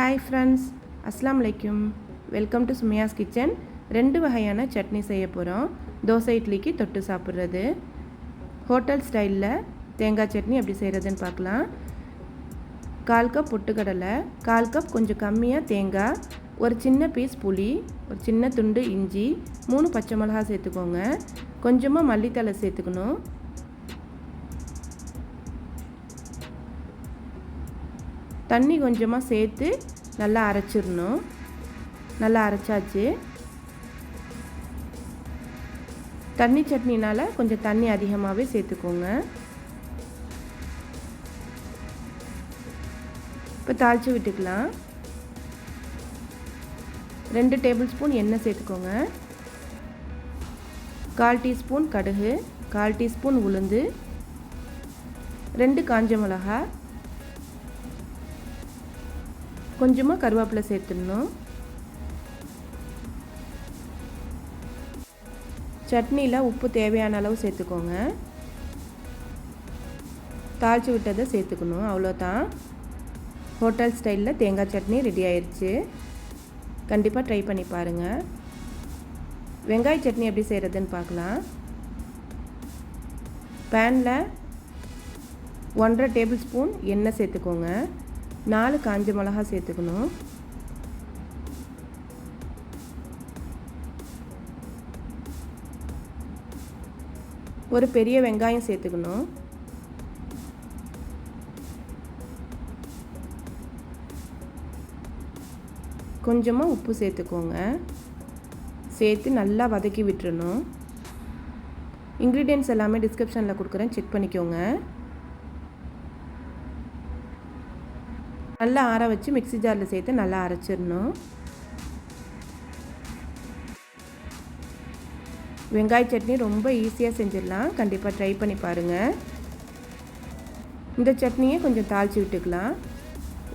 Hi friends, Assalamu alaikum. Welcome to Sumaiya's kitchen. ரெண்டு வகையான சட்னி செய்ய போகிறோம். தோசை இட்லிக்கு தொட்டு சாப்பிட்றது. ஹோட்டல் ஸ்டைலில் தேங்காய் சட்னி எப்படி செய்கிறதுன்னு பார்க்கலாம். 1/4 கப் பொட்டுக்கடலை, 1/4 கப் கொஞ்சம் கம்மியாக தேங்காய், ஒரு சின்ன பீஸ் புளி, ஒரு சின்ன துண்டு இஞ்சி, 3 பச்சை மிளகாய் சேர்த்துக்கோங்க. கொஞ்சமாக மல்லித்தழை சேர்த்துக்கணும். தண்ணி கொஞ்சமாக சேர்த்து நல்லா அரைச்சிடணும். நல்லா அரைச்சாச்சு. தண்ணி சட்னினால் கொஞ்சம் தண்ணி அதிகமாகவே சேர்த்துக்கோங்க. இப்போ தாளித்து விட்டுக்கலாம். 2 டேபிள் ஸ்பூன் எண்ணெய் சேர்த்துக்கோங்க. 1/4 டீஸ்பூன் கடுகு, 1/4 டீஸ்பூன் உளுந்து, 2 காஞ்ச மிளகாய், கொஞ்சமாக கருவேப்பிலை சேர்த்துடணும். சட்னியில் உப்பு தேவையான அளவு சேர்த்துக்கோங்க. தாளித்து விட்டதை சேர்த்துக்கணும். அவ்வளோதான். ஹோட்டல் ஸ்டைலில் தேங்காய் சட்னி ரெடி ஆயிடுச்சு. கண்டிப்பாக ட்ரை பண்ணி பாருங்கள். வெங்காய சட்னி எப்படி செய்கிறதுன்னு பார்க்கலாம். பேனில் 1.5 டேபிள் ஸ்பூன் எண்ணெய் சேர்த்துக்கோங்க. 4 காஞ்ச மிளகாய் சேர்த்துக்கணும். ஒரு பெரிய வெங்காயம் சேர்த்துக்கணும். கொஞ்சமாக உப்பு சேர்த்துக்கோங்க. சேர்த்து நல்லா வதக்கி விட்டுறணும். இன்க்ரீடியன்ட்ஸ் எல்லாமே டிஸ்கிரிப்ஷனில் கொடுக்குறேன், செக் பண்ணிக்கோங்க. நல்லா ஆற வச்சு மிக்ஸி ஜாரில் சேர்த்து நல்லா அரைச்சிடணும். வெங்காய சட்னி ரொம்ப ஈஸியாக செஞ்சிடலாம். கண்டிப்பாக ட்ரை பண்ணி பாருங்கள். இந்த சட்னியை கொஞ்சம் தாளித்து விட்டுக்கலாம்.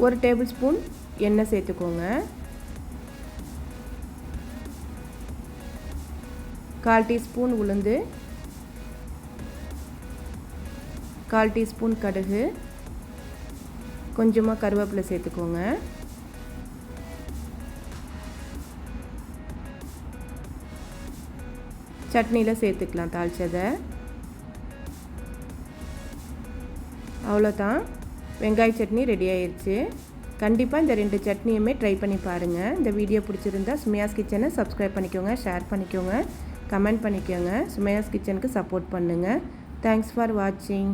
1 டேபிள் ஸ்பூன் எண்ணெய் சேர்த்துக்கோங்க. 1/4 டீஸ்பூன் உளுந்து, 1/4 டீஸ்பூன் கடுகு, கொஞ்சமாக கருவேப்பிலை சேர்த்துக்கோங்க. சட்னியில் சேர்த்துக்கலாம் தாளிச்சதை. அவ்வளோதான். வெங்காய சட்னி ரெடி ஆயிடுச்சு. கண்டிப்பாக இந்த 2 சட்னியுமே ட்ரை பண்ணி பாருங்கள். இந்த வீடியோ பிடிச்சிருந்தா சுமையாஸ் கிச்சனை சப்ஸ்கிரைப் பண்ணிக்கோங்க, ஷேர் பண்ணிக்கோங்க, கமெண்ட் பண்ணிக்கோங்க. சுமையாஸ் கிச்சனுக்கு சப்போர்ட் பண்ணுங்கள். தேங்க்ஸ் ஃபார் வாட்சிங்.